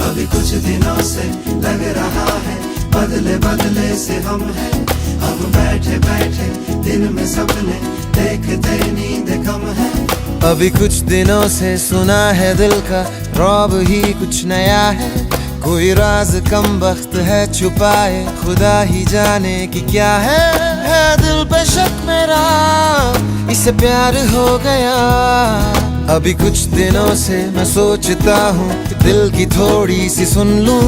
अभी कुछ दिनों से लग रहा है बदले बदले से हम हैं। अब बैठे बैठे दिन में सपने देखते नींद कम है। अभी कुछ दिनों से सुना है दिल का रौब ही कुछ नया है। कोई राज कम वक्त है छुपाए खुदा ही जाने कि क्या है दिल पे शक मेरा इससे प्यार हो गया। अभी कुछ दिनों से मैं सोचता हूँ दिल की थोड़ी सी सुन लूं।